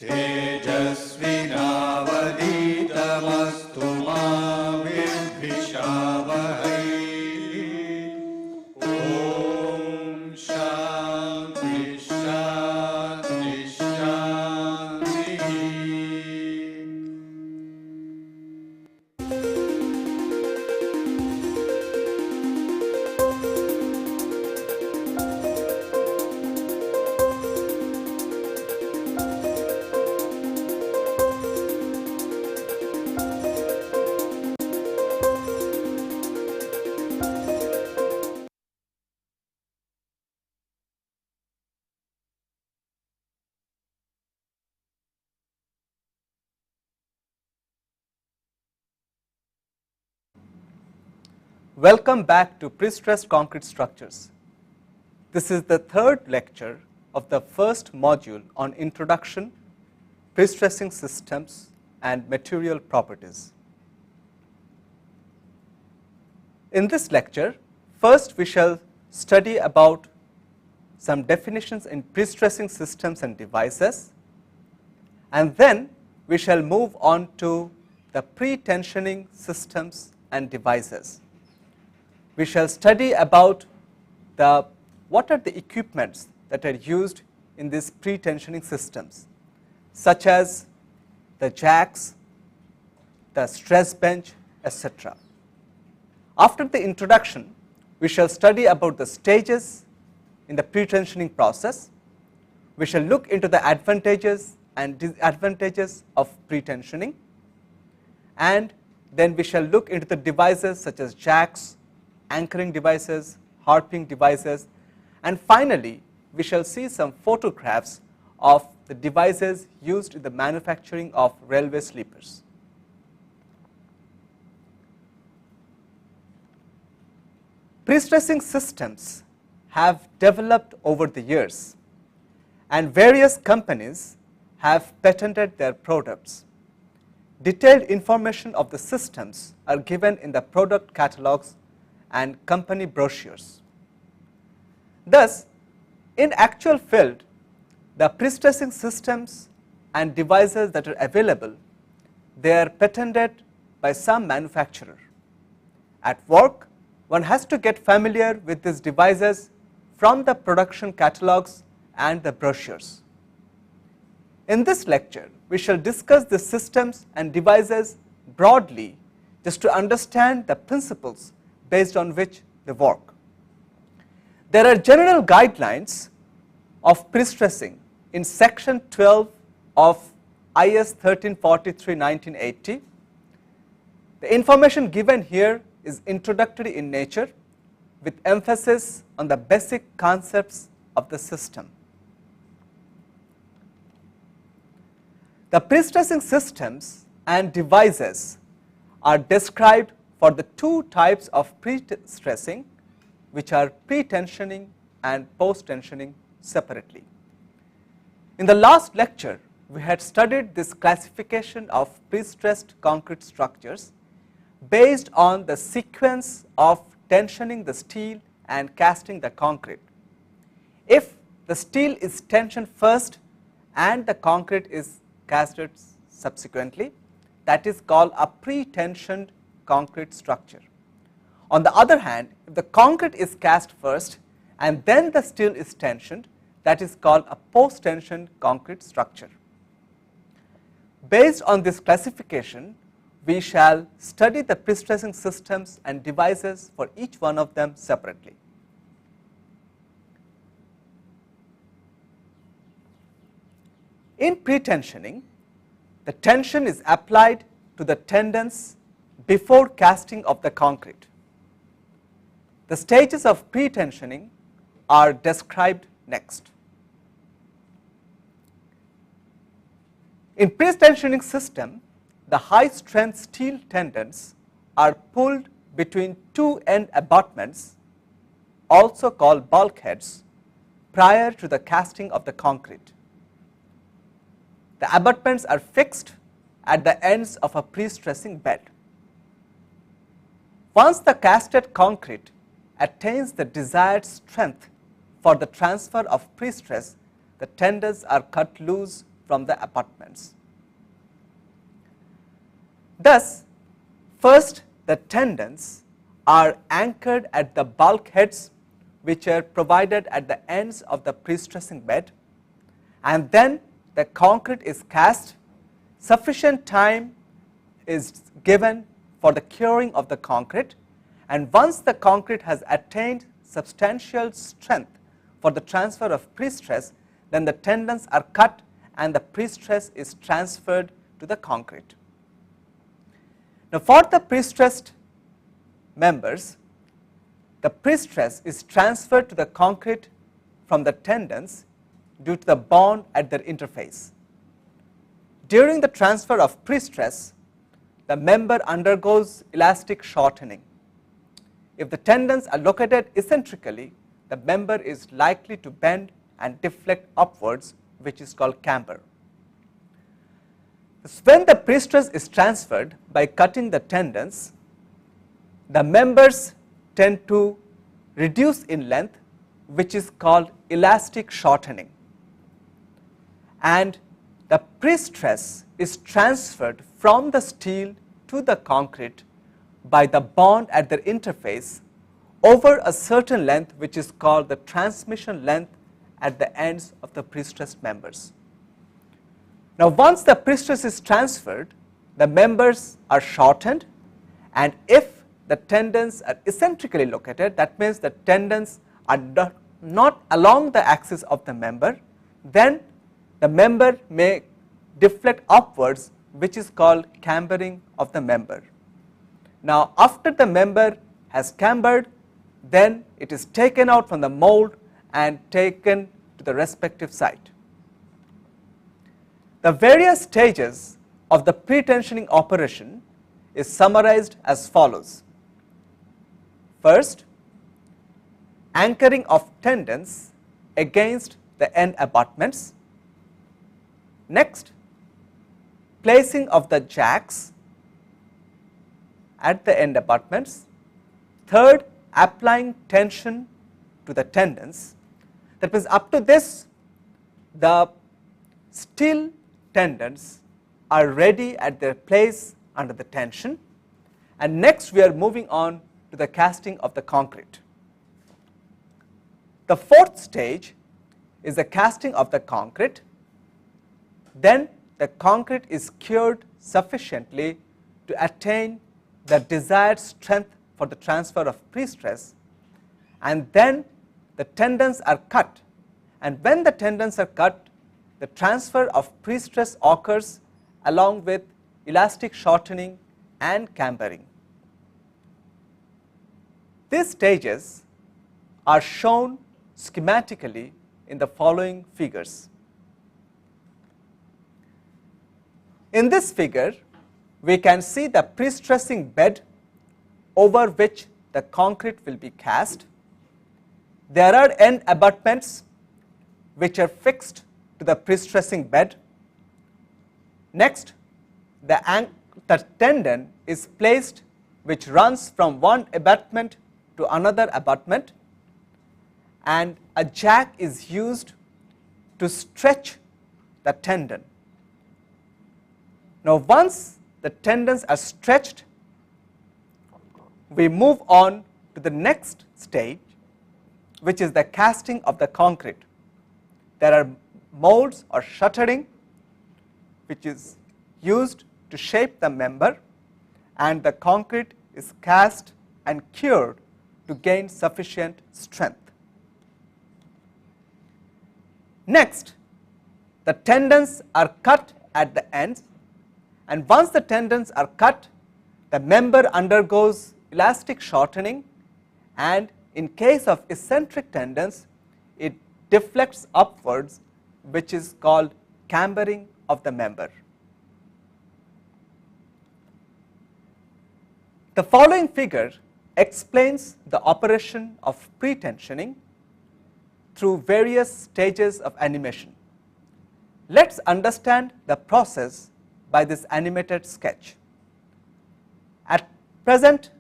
तेजस्विनावधीतमस्तु मा विद्विषावहै। ॐ शान्ति शान्ति शान्तिः। Welcome back to Prestressed Concrete Structures. This is the third lecture of the first module on Introduction, Prestressing Systems and Material Properties. In this lecture, first we shall study about some definitions in prestressing systems and devices, and then we shall move on to the pre-tensioning systems and devices. We shall study about what are the equipments that are used in these pre-tensioning systems, such as the jacks, the stress bench, etc. After the introduction, we shall study about the stages in the pre-tensioning process. We shall look into the advantages and disadvantages of pre-tensioning, and then we shall look into the devices such as jacks, anchoring devices, harping devices, and finally we shall see some photographs of the devices used in the manufacturing of railway sleepers. Prestressing systems have developed over the years, and various companies have patented their products. Detailed information of the systems are given in the product catalogs and company brochures. Thus, in actual field, the prestressing systems and devices that are available, they are patented by some manufacturer. At work, one has to get familiar with these devices from the production catalogs and the brochures. In this lecture, we shall discuss the systems and devices broadly, just to understand the principles based on which they work. There are general guidelines of prestressing in section 12 of IS 1343/1980. The information given here is introductory in nature, with emphasis on the basic concepts of the system. The prestressing systems and devices are described for the two types of prestressing, which are pre-tensioning and post-tensioning separately. In the last lecture, we had studied this classification of prestressed concrete structures based on the sequence of tensioning the steel and casting the concrete. If the steel is tensioned first and the concrete is casted subsequently, that is called a pre-tensioned concrete structure. On the other hand, if the concrete is cast first and then the steel is tensioned, that is called a post-tensioned concrete structure. Based on this classification, we shall study the prestressing systems and devices for each one of them separately. In pre-tensioning, the tension is applied to the tendons before casting of the concrete. The stages of pre-tensioning are described next. In pre-tensioning system, the high strength steel tendons are pulled between two end abutments, also called bulkheads, prior to the casting of the concrete. The abutments are fixed at the ends of a prestressing bed. Once the casted concrete attains the desired strength for the transfer of prestress, the tendons are cut loose from the abutments. Thus, first the tendons are anchored at the bulkheads which are provided at the ends of the pre-stressing bed, and then the concrete is cast. Sufficient time is given for the curing of the concrete, and once the concrete has attained substantial strength for the transfer of pre-stress, then the tendons are cut and the pre-stress is transferred to the concrete. Now, for the pre-stressed members, the pre-stress is transferred to the concrete from the tendons due to the bond at their interface. During the transfer of pre-stress, the member undergoes elastic shortening. If the tendons are located eccentrically, the member is likely to bend and deflect upwards, which is called camber. When the pre-stress is transferred by cutting the tendons, the members tend to reduce in length, which is called elastic shortening, and the pre-stress is transferred from the steel to the concrete by the bond at their interface over a certain length, which is called the transmission length at the ends of the pre-stressed members. Now, once the pre-stress is transferred, the members are shortened, and if the tendons are eccentrically located, that means the tendons are not along the axis of the member, then the member may deflect upwards, which is called cambering of the member. Now, after the member has cambered, then it is taken out from the mold and taken to the respective site. The various stages of the pre-tensioning operation is summarized as follows. First, anchoring of tendons against the end abutments. Next, placing of the jacks at the end abutments. Third, applying tension to the tendons. That means up to this, the steel tendons are ready at their place under the tension, and next we are moving on to the casting of the concrete. The fourth stage is the casting of the concrete. Then the concrete is cured sufficiently to attain the desired strength for the transfer of pre-stress, and then the tendons are cut, and when the tendons are cut, the transfer of pre-stress occurs along with elastic shortening and cambering. These stages are shown schematically in the following figures. In this figure, we can see the pre-stressing bed over which the concrete will be cast. There are end abutments which are fixed to the pre-stressing bed. Next, the tendon is placed which runs from one abutment to another abutment, and a jack is used to stretch the tendon. Now, once the tendons are stretched, we move on to the next stage, which is the casting of the concrete. There are molds or shuttering which is used to shape the member, and the concrete is cast and cured to gain sufficient strength. Next, the tendons are cut at the ends, and once the tendons are cut, the member undergoes elastic shortening, and in case of eccentric tendons, it deflects upwards, which is called cambering of the member. The following figure explains the operation of pre-tensioning through various stages of animation. Let's understand the process by this animated sketch. At present,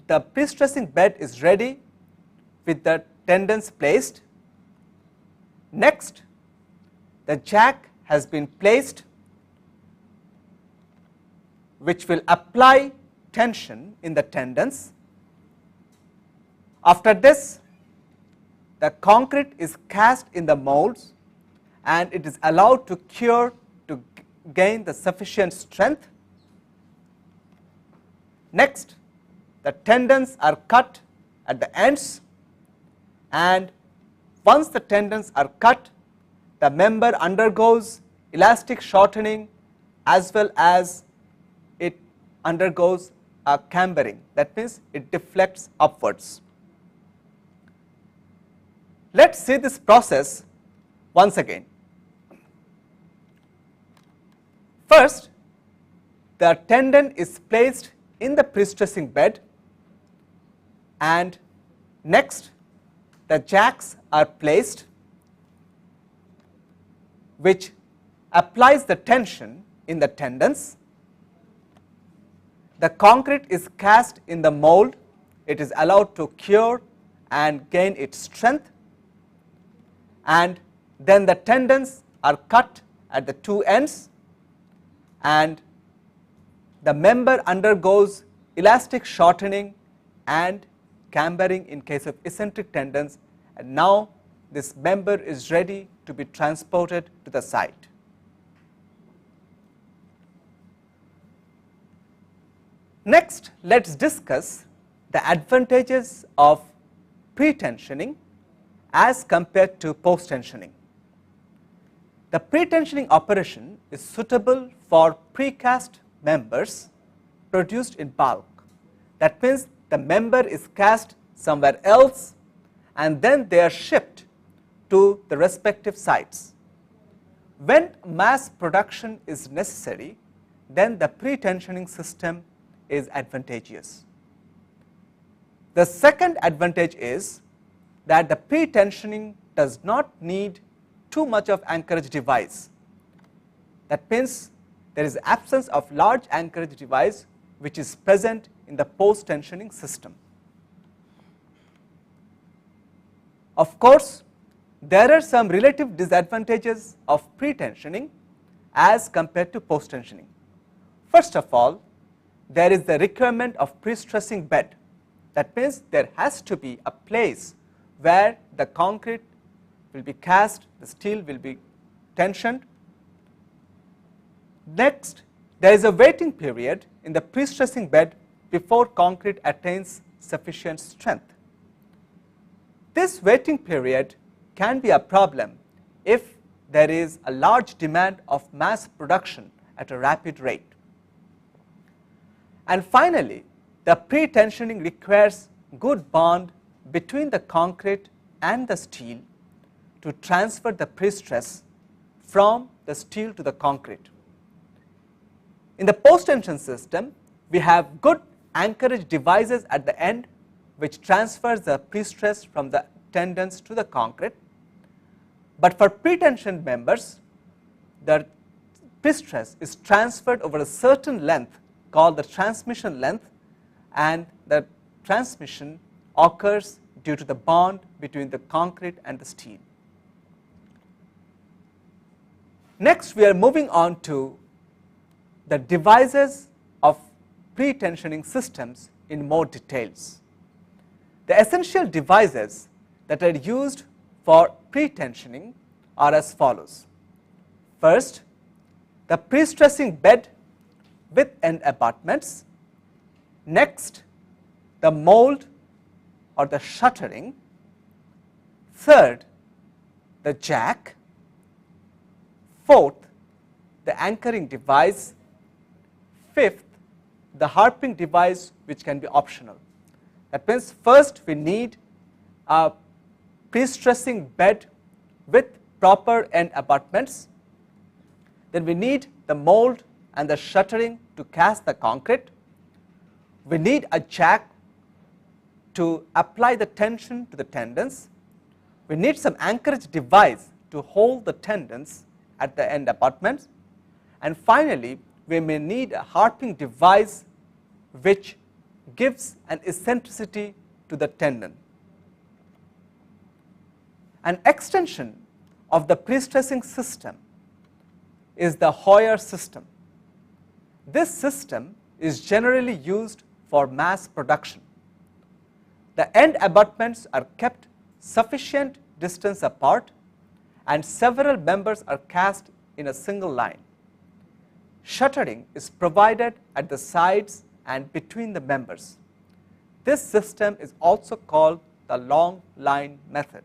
the pre-stressing bed is ready with the tendons placed. Next, the jack has been placed which will apply tension in the tendons. After this, the concrete is cast in the molds and it is allowed to cure to gain the sufficient strength. Next, the tendons are cut at the ends, and once the tendons are cut, the member undergoes elastic shortening as well as it undergoes a cambering, that means it deflects upwards. Let us see this process once again. First, the tendon is placed in the prestressing bed, and next the jacks are placed which applies the tension in the tendons. The concrete is cast in the mold, it is allowed to cure and gain its strength, and then the tendons are cut at the two ends and the member undergoes elastic shortening and cambering in case of eccentric tendons, and now this member is ready to be transported to the site. Next, let us discuss the advantages of pre-tensioning as compared to post-tensioning. The pre-tensioning operation is suitable for precast members produced in bulk. That means the member is cast somewhere else and then they are shipped to the respective sites. When mass production is necessary, then the pre-tensioning system is advantageous. The second advantage is that the pre-tensioning does not need too much of anchorage device. That means there is absence of large anchorage device which is present in the post-tensioning system. Of course, there are some relative disadvantages of pre-tensioning as compared to post-tensioning. First of all, there is the requirement of prestressing bed. That means there has to be a place where the concrete will be cast, the steel will be tensioned. Next, there is a waiting period in the prestressing bed before concrete attains sufficient strength. This waiting period can be a problem if there is a large demand of mass production at a rapid rate. And finally, the pre-tensioning requires good bond between the concrete and the steel to transfer the prestress from the steel to the concrete. In the post-tension system, we have good anchorage devices at the end which transfers the prestress from the tendons to the concrete. But for pre-tensioned members, the prestress is transferred over a certain length called the transmission length, and the transmission occurs due to the bond between the concrete and the steel. Next, we are moving on to the devices of pre-tensioning systems in more details. The essential devices that are used for pre-tensioning are as follows. First, the prestressing bed with end abutments. Next, the mold or the shuttering. Third, the jack. Fourth, the anchoring device. Fifth, the harping device, which can be optional. That means first we need a prestressing bed with proper end abutments. Then we need the mold and the shuttering to cast the concrete. We need a jack to apply the tension to the tendons. We need some anchorage device to hold the tendons at the end abutments. And finally, we may need a harping device which gives an eccentricity to the tendon. An extension of the prestressing system is the Hoyer system. This system is generally used for mass production. The end abutments are kept sufficient distance apart and several members are cast in a single line. Shuttering is provided at the sides and between the members. This system is also called the long line method.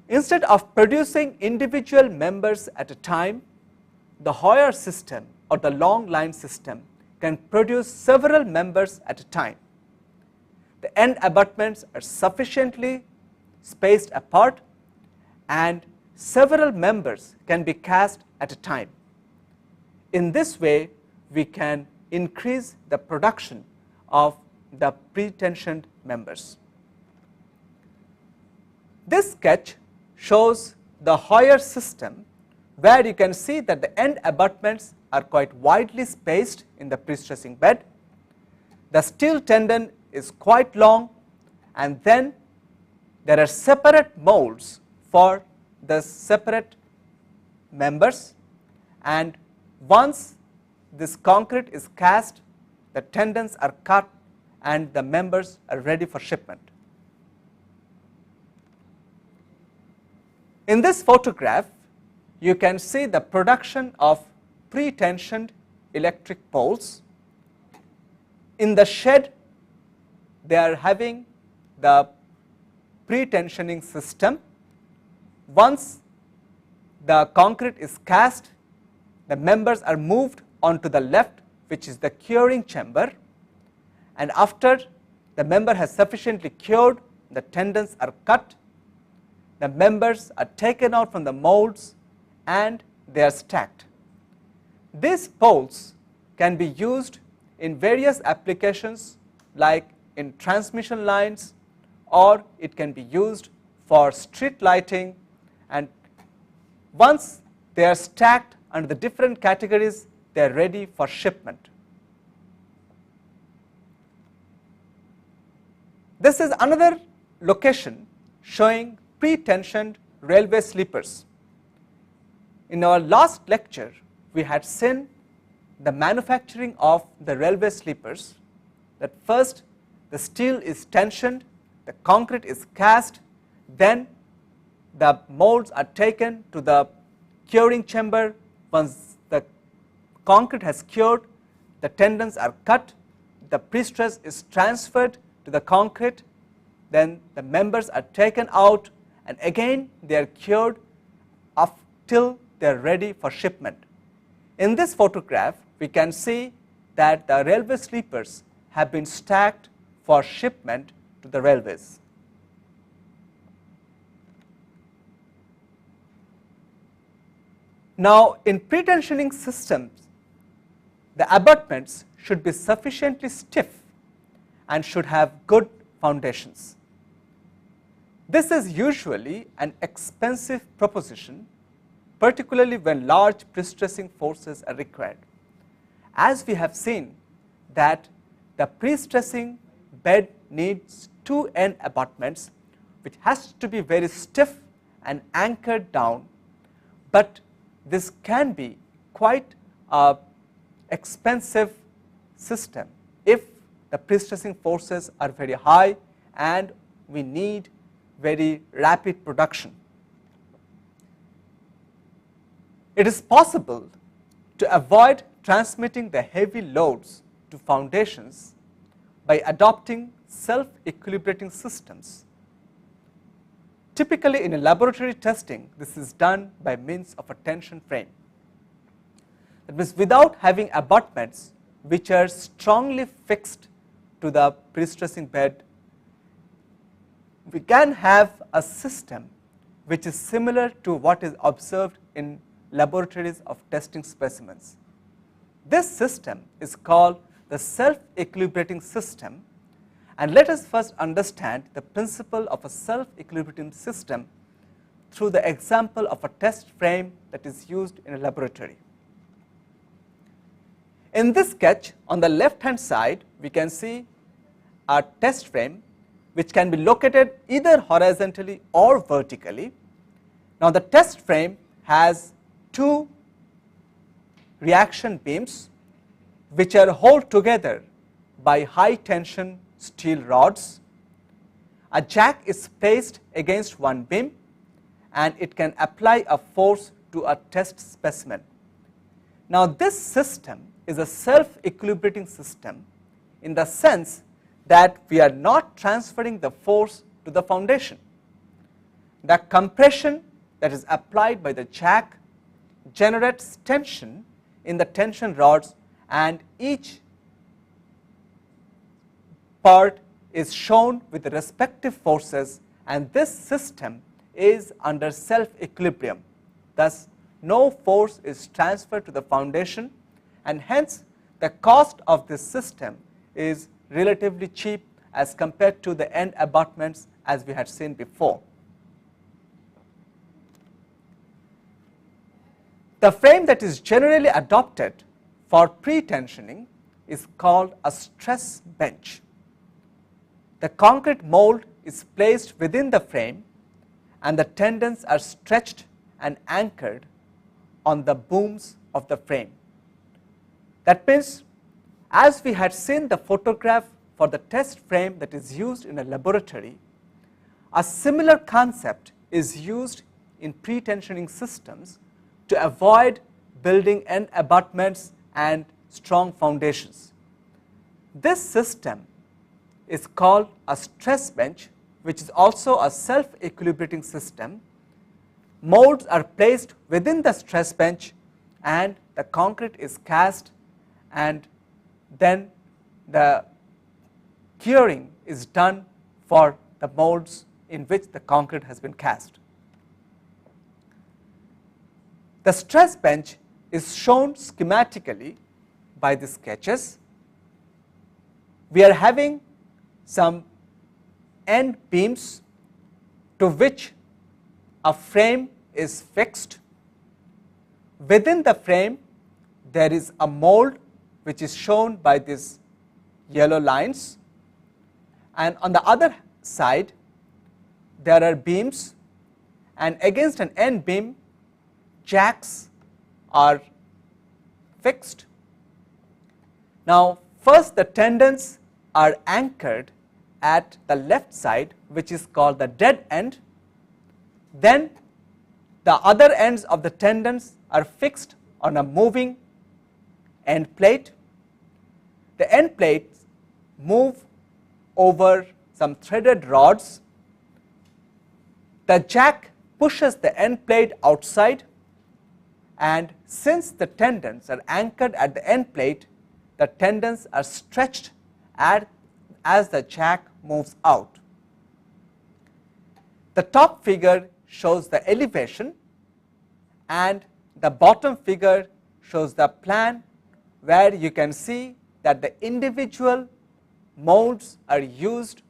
Instead of producing individual members at a time, the Hoyer system or the long line system can produce several members at a time. The end abutments are sufficiently spaced apart and several members can be cast at a time. In this way, we can increase the production of the pretensioned members. This sketch shows the Hoyer system, where you can see that the end abutments are quite widely spaced in the prestressing bed. The steel tendon is quite long, and then there are separate molds for the separate members, and once this concrete is cast, the tendons are cut and the members are ready for shipment. In this photograph, you can see the production of pre-tensioned electric poles. In the shed, they are having the pre-tensioning system. Once the concrete is cast, the members are moved onto the left, which is the curing chamber, and after the member has sufficiently cured, the tendons are cut, the members are taken out from the molds and they are stacked. These poles can be used in various applications, like in transmission lines, or it can be used for street lighting, and once they are stacked under the different categories, they are ready for shipment. This is another location showing pre-tensioned railway sleepers. In our last lecture, we had seen the manufacturing of the railway sleepers, that first the steel is tensioned, the concrete is cast, then the molds are taken to the curing chamber. Once the concrete has cured, the tendons are cut, the prestress is transferred to the concrete, then the members are taken out, and again they are cured up till they are ready for shipment. In this photograph, we can see that the railway sleepers have been stacked for shipment to the railways. Now, in pretensioning systems, the abutments should be sufficiently stiff and should have good foundations. This is usually an expensive proposition, particularly when large prestressing forces are required. As we have seen that the prestressing bed needs two end abutments, which has to be very stiff and anchored down, but this can be quite an expensive system if the prestressing forces are very high and we need very rapid production. It is possible to avoid transmitting the heavy loads to foundations by adopting self-equilibrating systems. Typically, in a laboratory testing, this is done by means of a tension frame. That means without having abutments which are strongly fixed to the prestressing bed, we can have a system which is similar to what is observed in laboratories of testing specimens. This system is called the self-equilibrating system, and let us first understand the principle of a self-equilibrating system through the example of a test frame that is used in a laboratory. In this sketch, on the left hand side, we can see a test frame which can be located either horizontally or vertically. Now, the test frame has two reaction beams which are held together by high tension steel rods. A jack is placed against one beam and it can apply a force to a test specimen. Now, this system is a self-equilibrating system in the sense that we are not transferring the force to the foundation. The compression that is applied by the jack generates tension in the tension rods, and each part is shown with the respective forces, and this system is under self-equilibrium. Thus, no force is transferred to the foundation, and hence the cost of this system is relatively cheap as compared to the end abutments as we had seen before. The frame that is generally adopted for pre-tensioning is called a stress bench. The concrete mold is placed within the frame and the tendons are stretched and anchored on the booms of the frame. That means, as we had seen the photograph for the test frame that is used in a laboratory, a similar concept is used in pre-tensioning systems to avoid building end abutments and strong foundations. This system is called a stress bench, which is also a self-equilibrating system. Molds are placed within the stress bench and the concrete is cast, and then the curing is done for the molds in which the concrete has been cast. The stress bench is shown schematically by the sketches. We are having some end beams to which a frame is fixed. Within the frame there is a mold which is shown by these yellow lines, and on the other side there are beams, and against an end beam jacks are fixed. Now, first the tendons are anchored at the left side, which is called the dead end. Then the other ends of the tendons are fixed on a moving end plate. The end plates move over some threaded rods. The jack pushes the end plate outside, and since the tendons are anchored at the end plate, the tendons are stretched as the jack moves out. The top figure shows the elevation and the bottom figure shows the plan, where you can see that the individual molds are used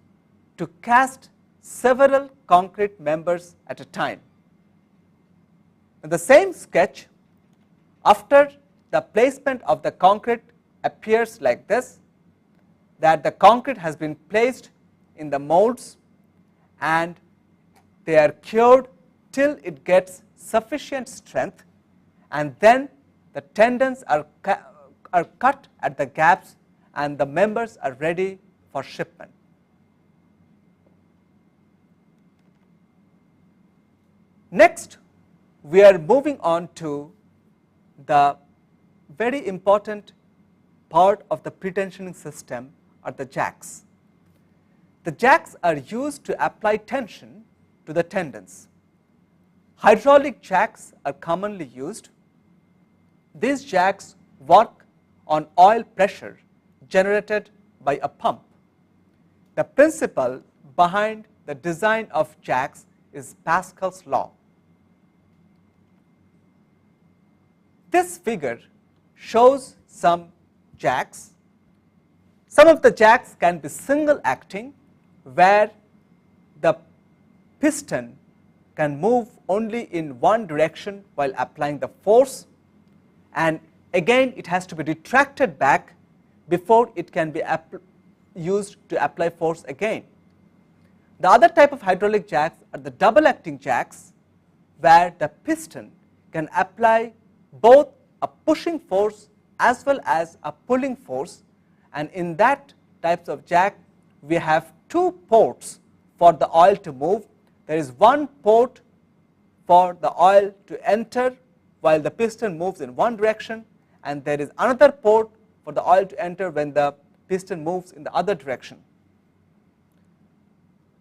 to cast several concrete members at a time. In the same sketch, after the placement of the concrete appears like this, that the concrete has been placed in the molds and they are cured till it gets sufficient strength, and then the tendons are cut at the gaps and the members are ready for shipment. Next, we are moving on to the very important part of the pre-tensioning system are the jacks. The jacks are used to apply tension to the tendons. Hydraulic jacks are commonly used. These jacks work on oil pressure generated by a pump. The principle behind the design of jacks is Pascal's law. This figure shows some jacks. Some of the jacks can be single acting, where the piston can move only in one direction while applying the force, and again it has to be retracted back before it can be used to apply force again. The other type of hydraulic jacks are the double acting jacks, where the piston can apply both a pushing force as well as a pulling force, and in that types of jack we have two ports for the oil to move. There is one port for the oil to enter while the piston moves in one direction, and there is another port for the oil to enter when the piston moves in the other direction.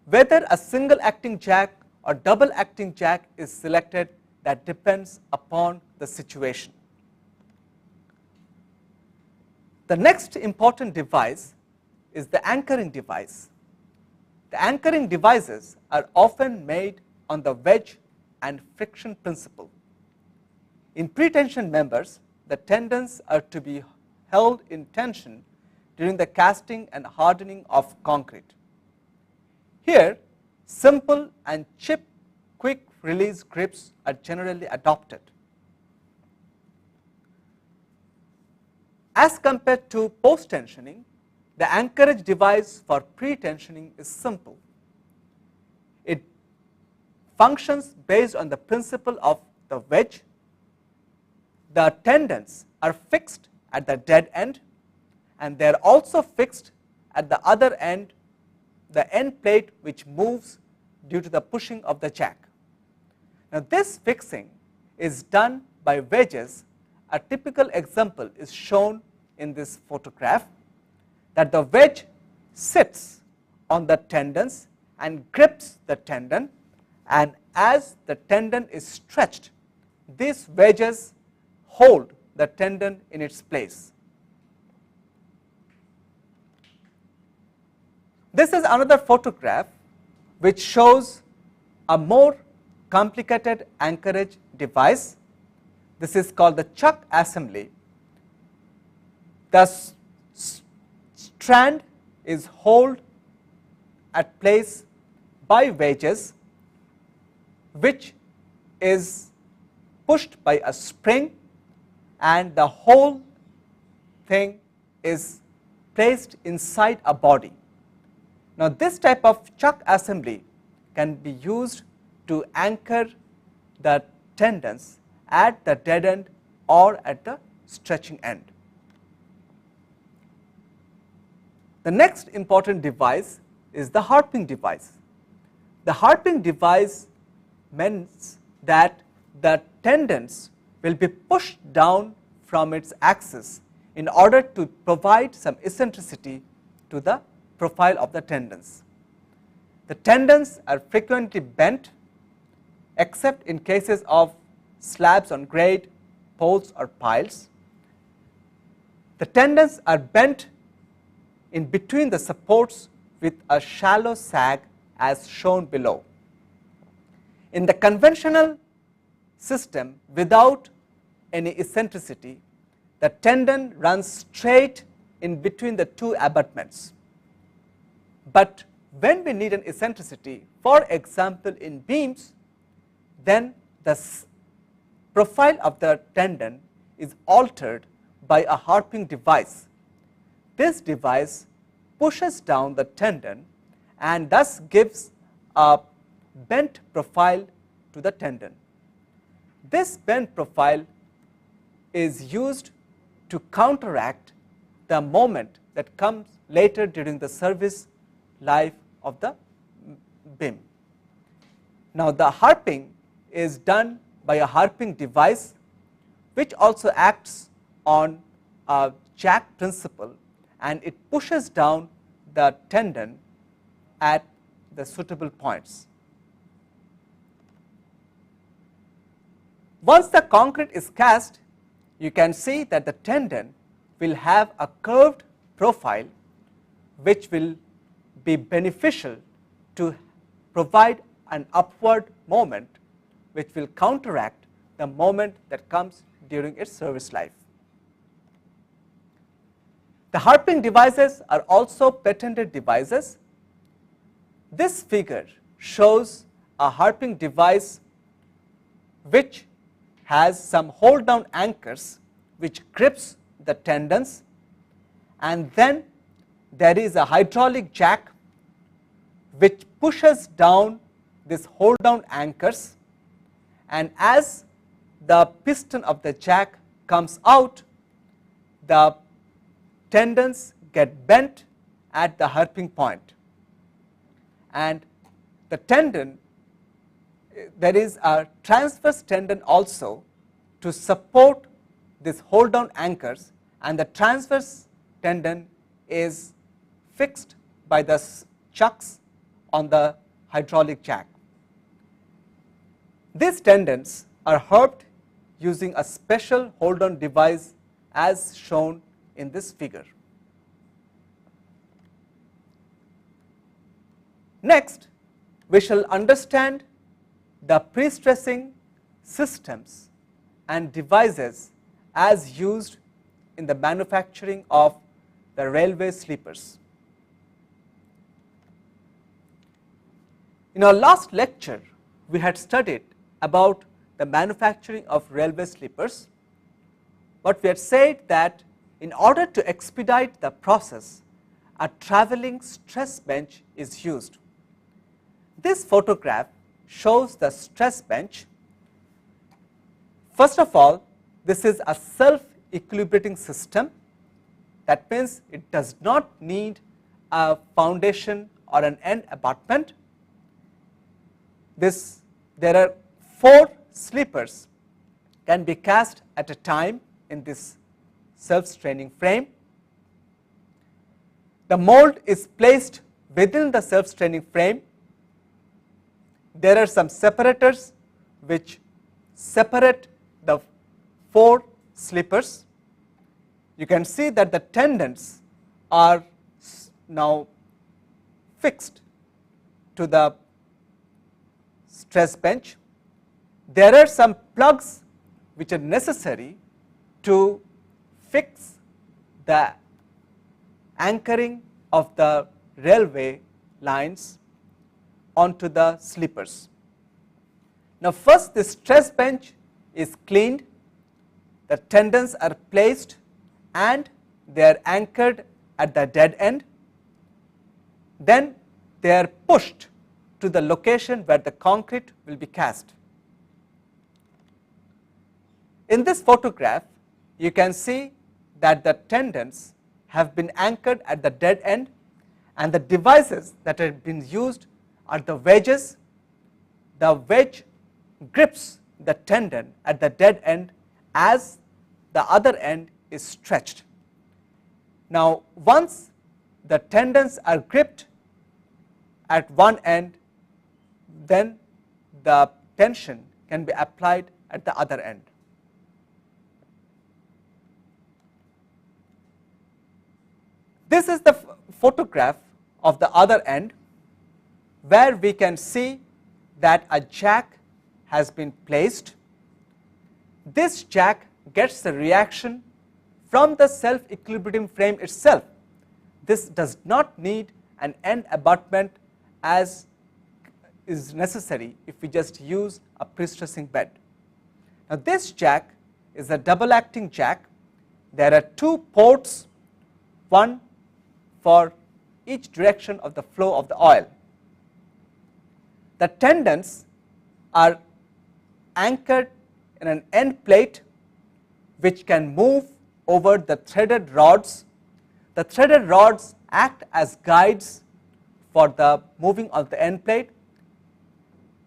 Whether a single acting jack or double acting jack is selected, that depends upon the situation. The next important device is the anchoring device. The anchoring devices are often made on the wedge and friction principle. In pre-tension members, the tendons are to be held in tension during the casting and hardening of concrete. Here, simple and chip quick release grips are generally adopted. As compared to post-tensioning, the anchorage device for pre-tensioning is simple. It functions based on the principle of the wedge. The tendons are fixed at the dead end, and they are also fixed at the other end, the end plate which moves due to the pushing of the jack. Now, this fixing is done by wedges. A typical example is shown in this photograph, that the wedge sits on the tendons and grips the tendon, and as the tendon is stretched, these wedges hold the tendon in its place. This is another photograph which shows a more complicated anchorage device. This is called the chuck assembly. The strand is held at place by wedges, which is pushed by a spring, and the whole thing is placed inside a body. Now, this type of chuck assembly can be used to anchor the tendons at the dead end or at the stretching end. The next important device is the harping device. The harping device means that the tendons will be pushed down from its axis in order to provide some eccentricity to the profile of the tendons. The tendons are frequently bent, except in cases of slabs on grade, poles or piles. The tendons are bent in between the supports with a shallow sag as shown below. In the conventional system without any eccentricity, the tendon runs straight in between the two abutments. But when we need an eccentricity, for example in beams, then the profile of the tendon is altered by a harping device. This device pushes down the tendon and thus gives a bent profile to the tendon. This bent profile is used to counteract the moment that comes later during the service life of the beam. Now, the harping is done by a harping device which also acts on a jack principle, and it pushes down the tendon at the suitable points. Once the concrete is cast, you can see that the tendon will have a curved profile which will be beneficial to provide an upward moment which will counteract the moment that comes during its service life. The harping devices are also patented devices. This figure shows a harping device which has some hold down anchors which grips the tendons, and then there is a hydraulic jack which pushes down this hold down anchors, and as the piston of the jack comes out, the tendons get bent at the herping point, and the tendon, there is a transverse tendon also to support this hold down anchors, and the transverse tendon is fixed by the chucks on the hydraulic jack. These tendons are herped using a special hold on device as shown in this figure. Next, we shall understand the prestressing systems and devices as used in the manufacturing of the railway sleepers. In our last lecture, we had studied about the manufacturing of railway sleepers, but we had said that in order to expedite the process, a travelling stress bench is used. This photograph shows the stress bench. First of all, this is a self-equilibrating system. That means it does not need a foundation or an end abutment. There are 4 sleepers can be cast at a time in this self-straining frame. The mold is placed within the self-straining frame. There are some separators which separate the 4 sleepers. You can see that the tendons are now fixed to the stress bench. There are some plugs which are necessary to fix the anchoring of the railway lines onto the sleepers. Now, first the stress bench is cleaned, the tendons are placed and they are anchored at the dead end. Then they are pushed to the location where the concrete will be cast. In this photograph, you can see that the tendons have been anchored at the dead end, and the devices that have been used are the wedges. The wedge grips the tendon at the dead end as the other end is stretched. Now, once the tendons are gripped at one end, then the tension can be applied at the other end. This is the photograph of the other end, where we can see that a jack has been placed. This jack gets the reaction from the self-equilibrium frame itself. This does not need an end abutment as is necessary if we just use a prestressing bed. Now, this jack is a double acting jack. There are 2 ports, one for each direction of the flow of the oil. The tendons are anchored in an end plate which can move over the threaded rods. The threaded rods act as guides for the moving of the end plate,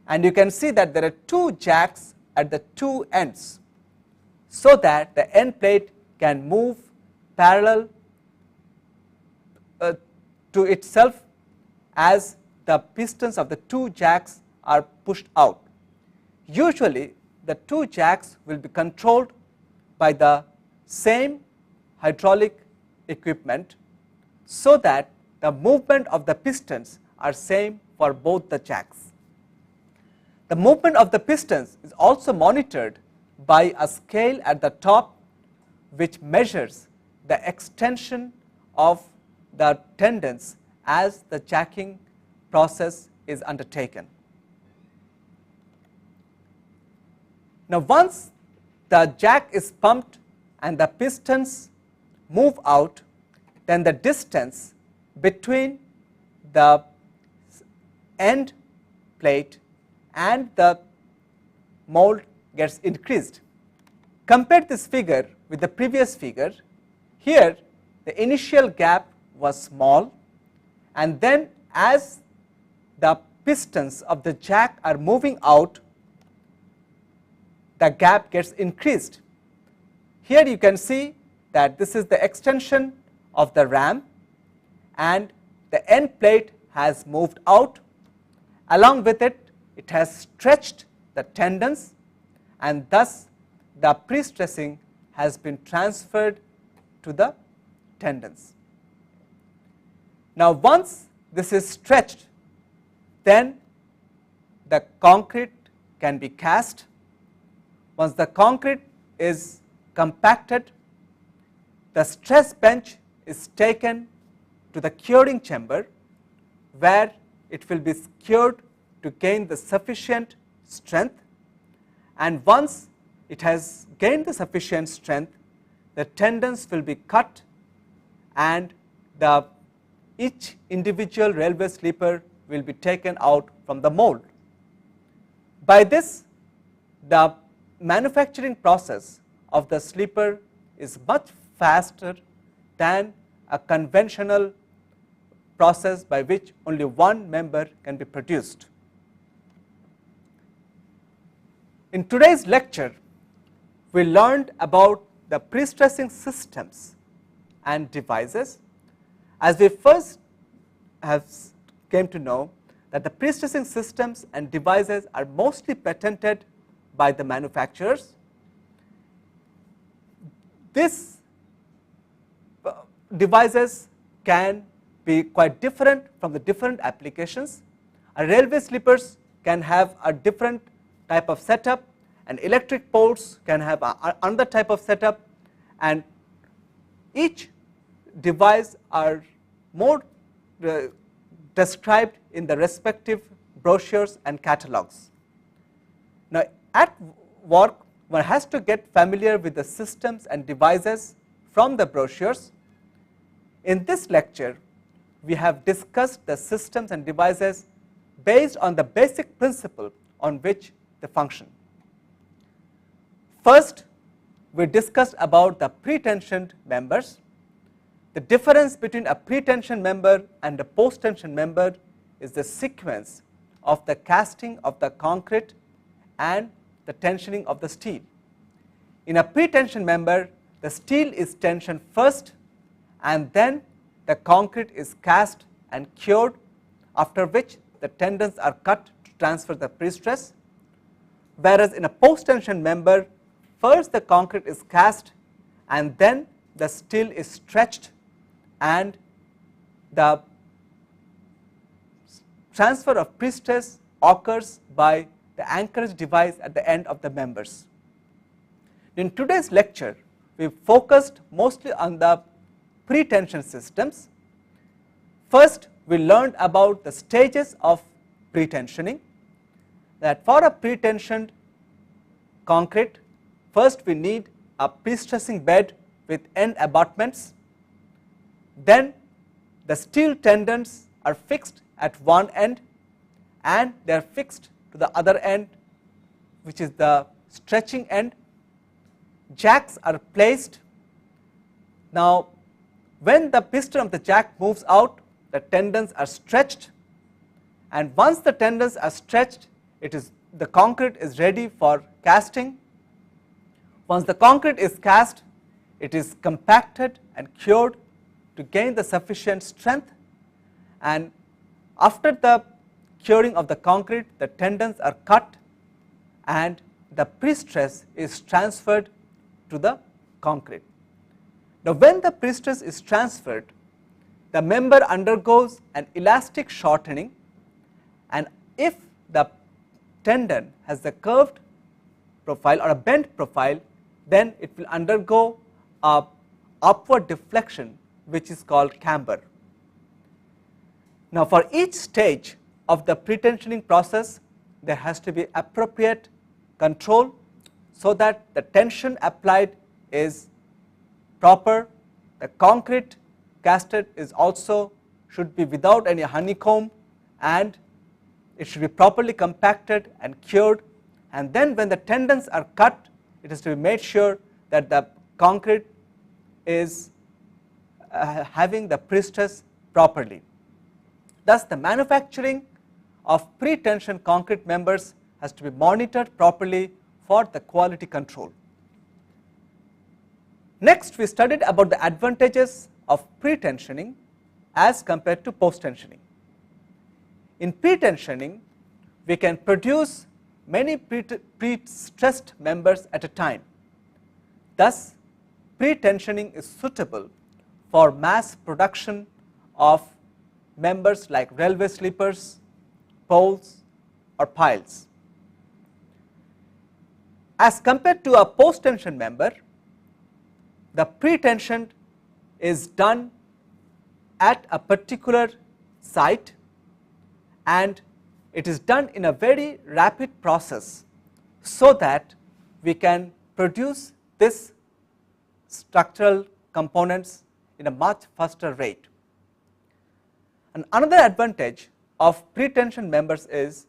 and you can see that there are 2 jacks at the 2 ends, so that the end plate can move parallel to itself as the pistons of the 2 jacks are pushed out. Usually the 2 jacks will be controlled by the same hydraulic equipment, so that the movement of the pistons are same for both the jacks. The movement of the pistons is also monitored by a scale at the top which measures the extension of the tendons as the jacking process is undertaken. Now, once the jack is pumped and the pistons move out, then the distance between the end plate and the mold gets increased. compare this figure with the previous figure, here the initial gap was small, and then as the pistons of the jack are moving out, the gap gets increased. Here you can see that this is the extension of the ram, and the end plate has moved out. Along with it, it has stretched the tendons, and thus the pre-stressing has been transferred to the tendons. Now once this is stretched, then the concrete can be cast. Once the concrete is compacted, the stress bench is taken to the curing chamber, where it will be cured to gain the sufficient strength, and once it has gained the sufficient strength, the tendons will be cut and each individual railway sleeper will be taken out from the mold. By this, the manufacturing process of the sleeper is much faster than a conventional process by which only one member can be produced. In today's lecture, we learned about the pre-stressing systems and devices. As we first came to know that the pre-stressing systems and devices are mostly patented by the manufacturers. These devices can be quite different from the different applications. A railway sleepers can have a different type of setup, and electric ports can have another type of setup, and each device are more described in the respective brochures and catalogs. Now at work, one has to get familiar with the systems and devices from the brochures. In this lecture, we have discussed the systems and devices based on the basic principle on which they function. First, we discussed about the pre-tensioned members. The difference between a pre-tension member and a post-tension member is the sequence of the casting of the concrete and the tensioning of the steel. In a pre-tension member, the steel is tensioned first, and then the concrete is cast and cured, after which the tendons are cut to transfer the pre-stress. Whereas in a post-tension member, first the concrete is cast and then the steel is stretched, and the transfer of pre-stress occurs by the anchorage device at the end of the members. In today's lecture, we focused mostly on the pre-tension systems. First, we learned about the stages of pre-tensioning, that for a pre-tensioned concrete, first we need a pre-stressing bed with end abutments. Then the steel tendons are fixed at one end and they are fixed to the other end, which is the stretching end. Jacks are placed. Now when the piston of the jack moves out, the tendons are stretched, and once the tendons are stretched, the concrete is ready for casting. Once the concrete is cast, it is compacted and cured to gain the sufficient strength, and after the curing of the concrete, the tendons are cut and the pre-stress is transferred to the concrete. Now when the pre-stress is transferred, the member undergoes an elastic shortening, and if the tendon has a curved profile or a bent profile, then it will undergo a upward deflection, which is called camber. Now for each stage of the pre-tensioning process, there has to be appropriate control so that the tension applied is proper. The concrete casted is also should be without any honeycomb, and it should be properly compacted and cured, and then when the tendons are cut, it is to be made sure that the concrete is having the prestress properly. Thus, the manufacturing of pre-tension concrete members has to be monitored properly for the quality control. Next, we studied about the advantages of pre-tensioning as compared to post-tensioning. In pre-tensioning, we can produce many pre-stressed members at a time. Thus, pre-tensioning is suitable for mass production of members like railway sleepers, poles, or piles. As compared to a post-tension member, the pre-tension is done at a particular site, and it is done in a very rapid process, so that we can produce this structural components in a much faster rate. And another advantage of pre-tension members is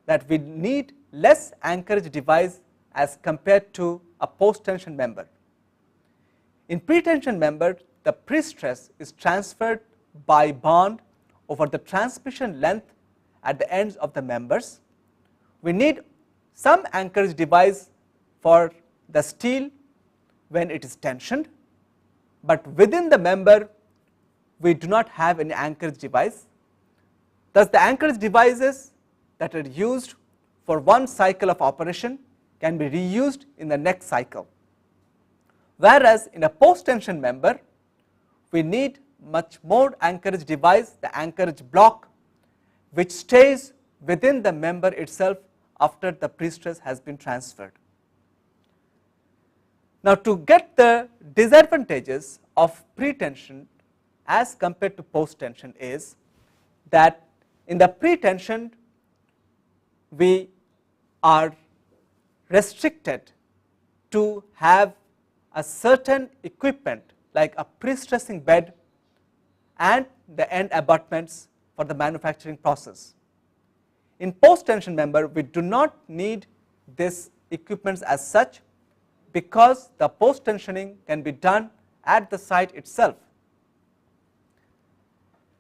that we need less anchorage device as compared to a post-tension member. In pre-tension member, the pre-stress is transferred by bond over the transmission length at the ends of the members. We need some anchorage device for the steel when it is tensioned, but within the member we do not have any anchorage device. Thus, the anchorage devices that are used for one cycle of operation can be reused in the next cycle. Whereas, in a post-tension member, we need much more anchorage device, the anchorage block, which stays within the member itself after the pre-stress has been transferred. Now, to get the disadvantages of pre-tension as compared to post-tension is that in the pre-tension we are restricted to have a certain equipment like a pre-stressing bed and the end abutments for the manufacturing process. In post-tension member, we do not need this equipments as such, because the post-tensioning can be done at the site itself.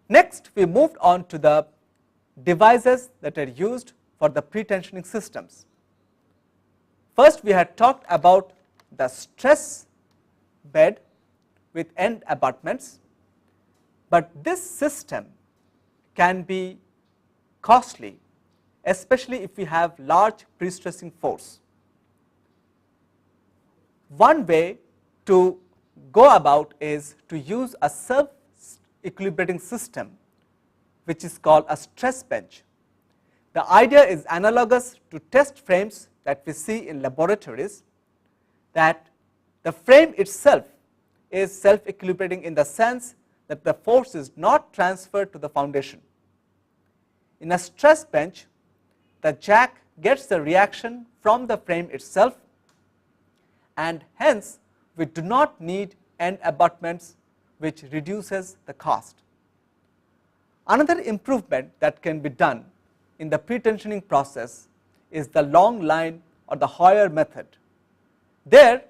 Next, we moved on to the devices that are used for the pre-tensioning systems. First, we had talked about the stress bed with end abutments, but this system can be costly, especially if we have large pre-stressing force. One way to go about is to use a self-equilibrating system, which is called a stress bench. The idea is analogous to test frames that we see in laboratories, that the frame itself is self-equilibrating in the sense that the force is not transferred to the foundation. In a stress bench, the jack gets the reaction from the frame itself, and hence we do not need end abutments, which reduces the cost. Another improvement that can be done in the pre-tensioning process is the long line or the Hoyer method. There,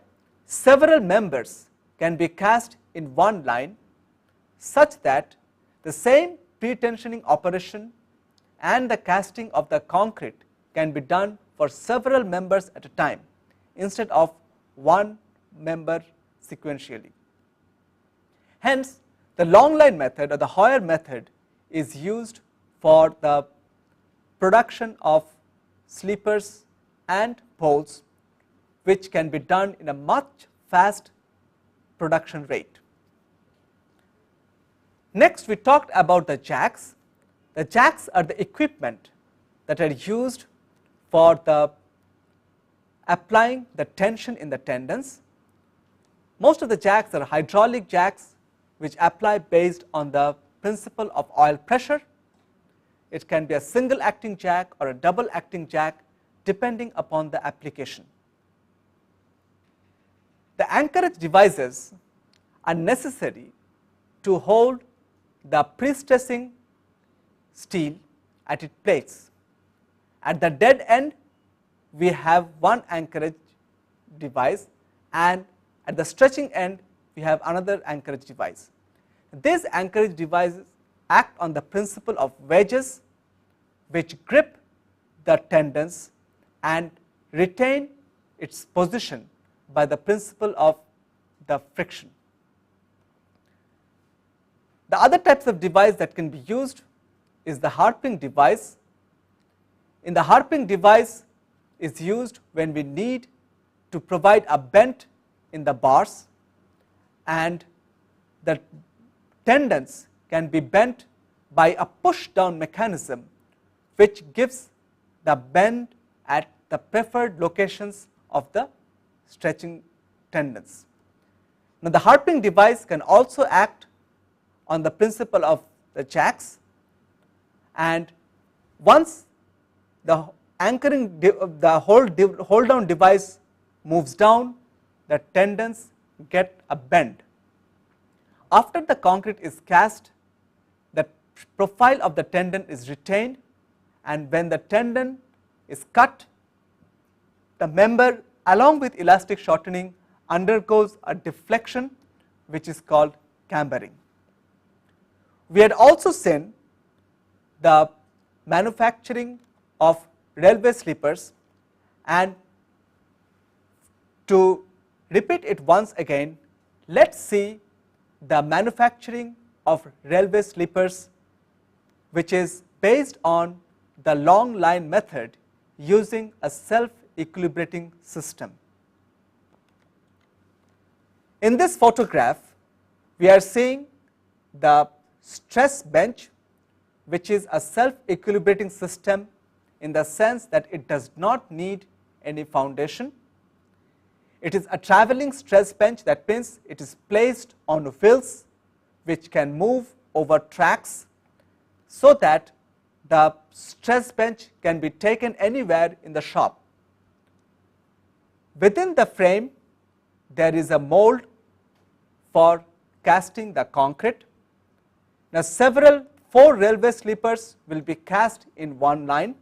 several members can be cast in one line, such that the same pre-tensioning operation and the casting of the concrete can be done for several members at a time instead of one member sequentially. Hence, the long line method or the Hoyer method is used for the production of sleepers and poles, which can be done in a much fast production rate. Next, we talked about the jacks. The jacks are the equipment that are used for the applying the tension in the tendons. Most of the jacks are hydraulic jacks, which apply based on the principle of oil pressure. It can be a single acting jack or a double acting jack, depending upon the application. The anchorage devices are necessary to hold the pre-stressing steel at its place. At the dead end, we have one anchorage device, and at the stretching end we have another anchorage device. These anchorage devices act on the principle of wedges which grip the tendons and retain its position by the principle of the friction. The other types of device that can be used is the harping device. In the harping device is used when we need to provide a bend in the bars, and the tendons can be bent by a push down mechanism which gives the bend at the preferred locations of the stretching tendons. Now, the harping device can also act on the principle of the jacks, and once the anchoring the hold down device moves down, the tendons get a bend. After the concrete is cast, the profile of the tendon is retained, and when the tendon is cut, the member along with elastic shortening undergoes a deflection which is called cambering. We had also seen the manufacturing of railway sleepers, and to repeat it once again, let us see the manufacturing of railway sleepers, which is based on the long line method using a self-equilibrating system. In this photograph, we are seeing the stress bench, which is a self-equilibrating system in the sense that it does not need any foundation. It is a travelling stress bench, that means it is placed on wheels which can move over tracks, so that the stress bench can be taken anywhere in the shop. Within the frame there is a mold for casting the concrete. Now, 4 railway sleepers will be cast in one line,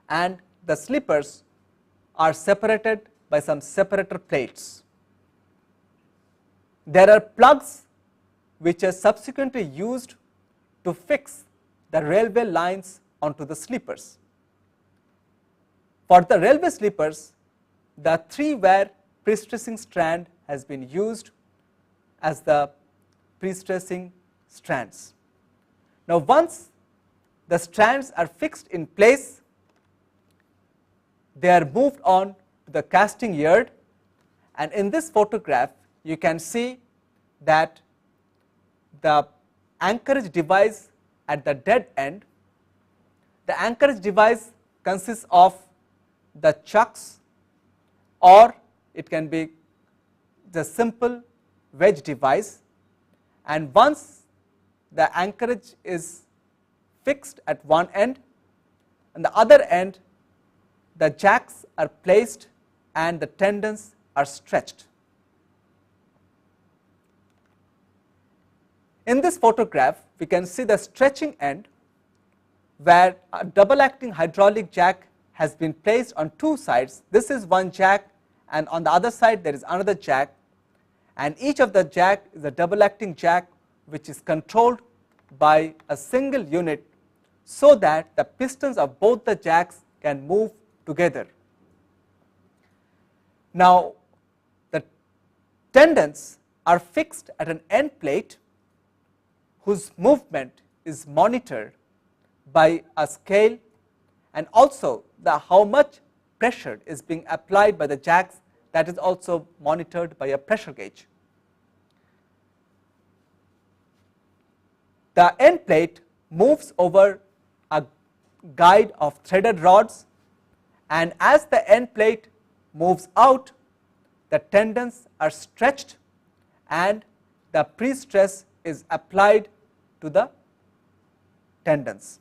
and the sleepers are separated by some separator plates. There are plugs which are subsequently used to fix the railway lines onto the sleepers. For the railway sleepers, the 3-wire prestressing strand has been used as the prestressing strands. Now, once the strands are fixed in place, they are moved on to the casting yard, and in this photograph you can see that the anchorage device at the dead end, the anchorage device consists of the chucks, or it can be the simple wedge device, and once the anchorage is fixed at one end, and the other end the jacks are placed and the tendons are stretched. In this photograph we can see the stretching end, where a double acting hydraulic jack has been placed on 2 sides. This is one jack, and on the other side there is another jack, and each of the jack is a double acting jack which is controlled by a single unit, so that the pistons of both the jacks can move together. Now, the tendons are fixed at an end plate whose movement is monitored by a scale, and also the how much pressure is being applied by the jacks, that is also monitored by a pressure gauge. The end plate moves over a guide of threaded rods, and as the end plate moves out, the tendons are stretched and the pre-stress is applied to the tendons.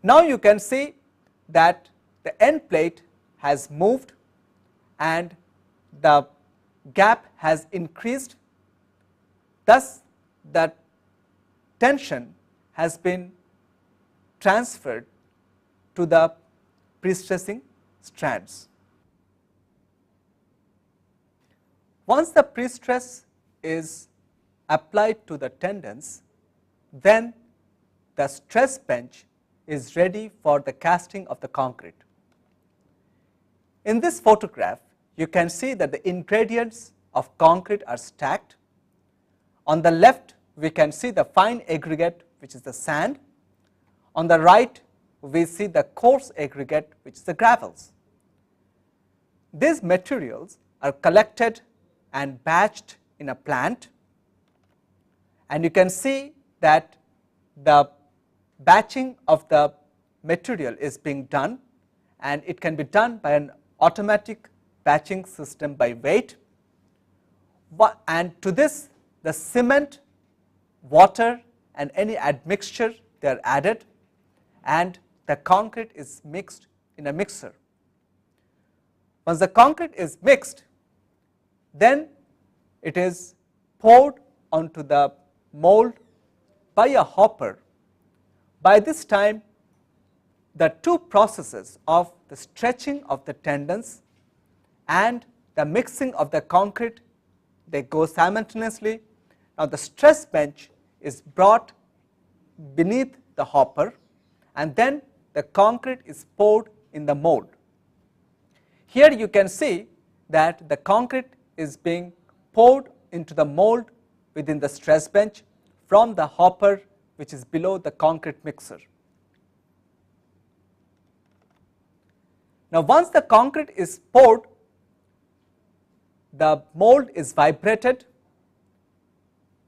Now you can see that the end plate has moved and the gap has increased, thus the tension has been transferred to the prestressing strands. Once the prestress is applied to the tendons, then the stress bench is ready for the casting of the concrete. In this photograph, you can see that the ingredients of concrete are stacked. On the left, we can see the fine aggregate, which is the sand. On the right, we see the coarse aggregate, which is the gravels. These materials are collected and batched in a plant, and you can see that the batching of the material is being done, and it can be done by an automatic batching system by weight. And to this, the cement, water and any admixture, they are added, and the concrete is mixed in a mixer. Once the concrete is mixed, then it is poured onto the mold by a hopper. By this time, the two processes of the stretching of the tendons and the mixing of the concrete, they go simultaneously. Now the stress bench is brought beneath the hopper, and then the concrete is poured in the mold. Here you can see that the concrete is being poured into the mold within the stress bench from the hopper, which is below the concrete mixer. Now once the concrete is poured, the mold is vibrated.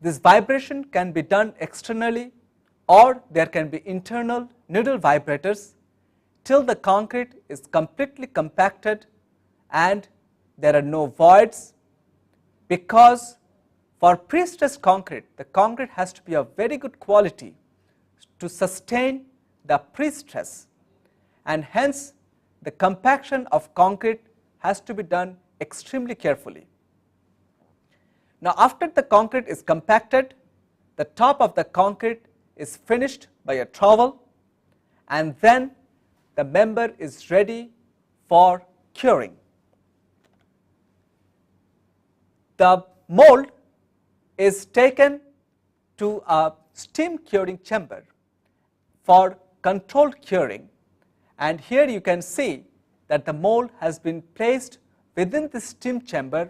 This vibration can be done externally, or there can be internal needle vibrators till the concrete is completely compacted and there are no voids, because for prestressed concrete, the concrete has to be of very good quality to sustain the prestress, and hence the compaction of concrete has to be done extremely carefully. Now after the concrete is compacted, the top of the concrete is finished by a trowel, and then the member is ready for curing. The mold is taken to a steam curing chamber for controlled curing, and here you can see that the mold has been placed within the steam chamber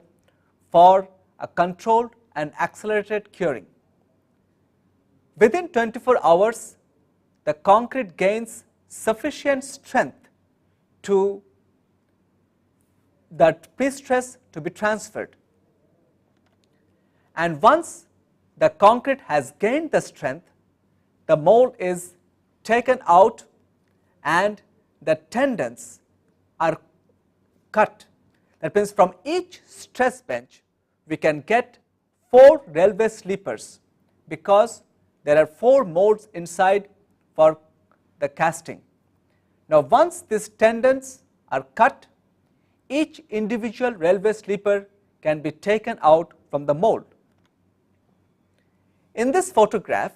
for a controlled and accelerated curing. Within 24 hours, the concrete gains sufficient strength to that prestress to be transferred. And once the concrete has gained the strength, the mold is taken out and the tendons are cut. That means from each stress bench we can get 4 railway sleepers, because there are 4 molds inside for the casting. Now once these tendons are cut, each individual railway sleeper can be taken out from the mold. In this photograph,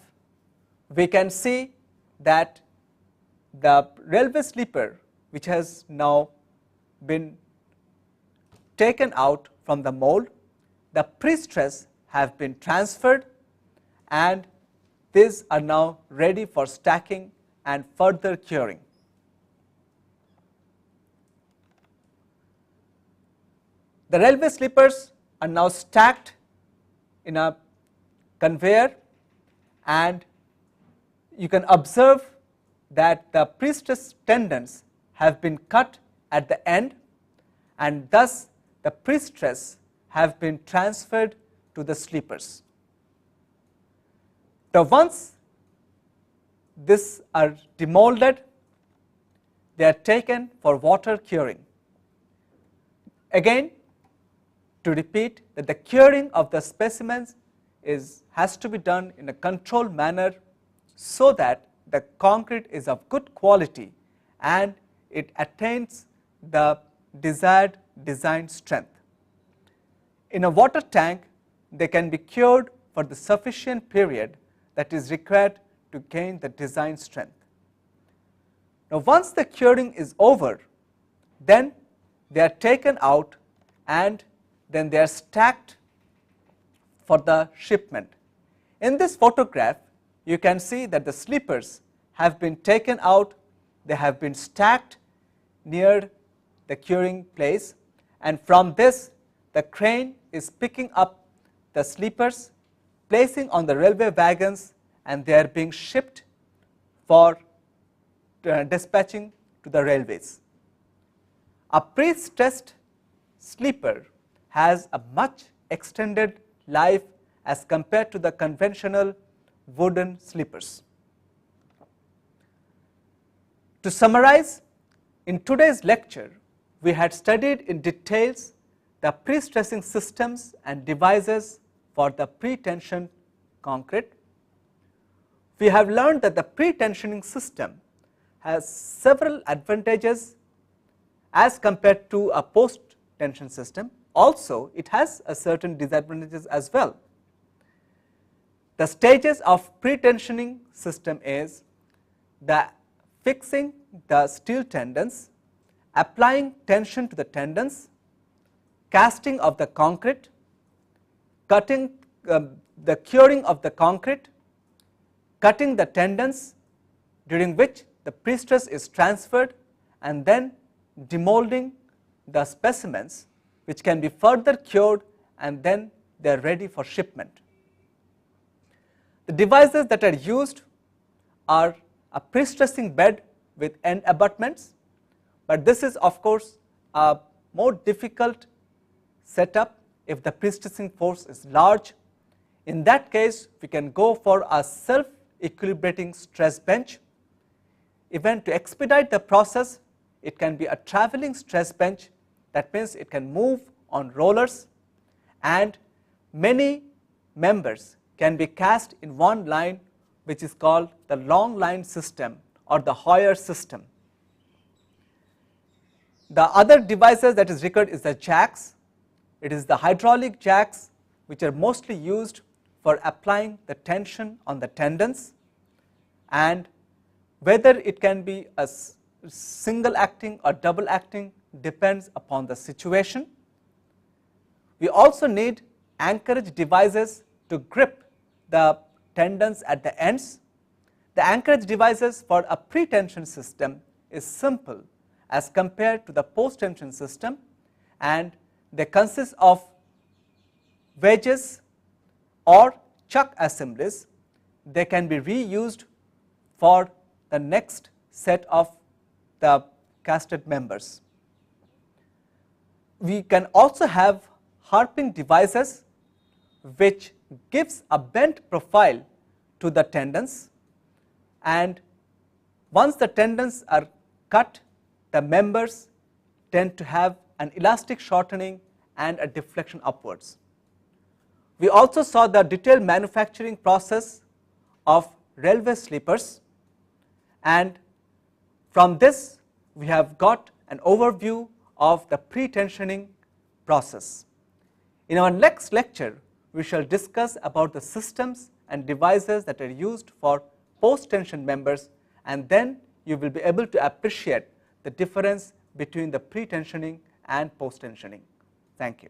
we can see that the railway sleeper, which has now been taken out from the mold, the prestress have been transferred, and these are now ready for stacking and further curing. The railway sleepers are now stacked in a conveyor, and you can observe that the prestress tendons have been cut at the end, and thus the prestress have been transferred to the sleepers. Now once these are demolded, they are taken for water curing. Again, to repeat, that the curing of the specimens has to be done in a controlled manner, so that the concrete is of good quality and it attains the desired design strength. In a water tank, they can be cured for the sufficient period that is required to gain the design strength. Now, once the curing is over, then they are taken out and then they are stacked for the shipment. In this photograph, you can see that the sleepers have been taken out, they have been stacked near the curing place, and from this the crane is picking up the sleepers, placing on the railway wagons, and they are being shipped for dispatching to the railways. A pre-stressed sleeper has a much extended life as compared to the conventional wooden sleepers. To summarize, in today's lecture, we had studied in details the pre-stressing systems and devices for the pre-tensioned concrete. We have learned that the pre-tensioning system has several advantages as compared to a post-tension system. Also, it has a certain disadvantages as well. The stages of pre-tensioning system is the fixing the steel tendons, applying tension to the tendons, casting of the concrete, cutting the curing of the concrete, cutting the tendons, during which the prestress is transferred, and then demolding the specimens, which can be further cured, and then they are ready for shipment. The devices that are used are a prestressing bed with end abutments, but this is of course a more difficult setup if the prestressing force is large. In that case, we can go for a self-equilibrating stress bench. Even to expedite the process, it can be a traveling stress bench. That means it can move on rollers, and many members can be cast in one line, which is called the long line system or the Hoyer system. The other devices that is required is the jacks. It is the hydraulic jacks which are mostly used for applying the tension on the tendons, and whether it can be a single acting or double acting depends upon the situation. We also need anchorage devices to grip the tendons at the ends. The anchorage devices for a pre-tension system is simple as compared to the post-tension system, and they consist of wedges or chuck assemblies. They can be reused for the next set of the casted members. We can also have harping devices which gives a bent profile to the tendons, and once the tendons are cut, the members tend to have an elastic shortening and a deflection upwards. We also saw the detailed manufacturing process of railway sleepers, and from this we have got an overview of the pre-tensioning process. In our next lecture, we shall discuss about the systems and devices that are used for post-tension members, and then you will be able to appreciate the difference between the pre-tensioning and post-tensioning. Thank you.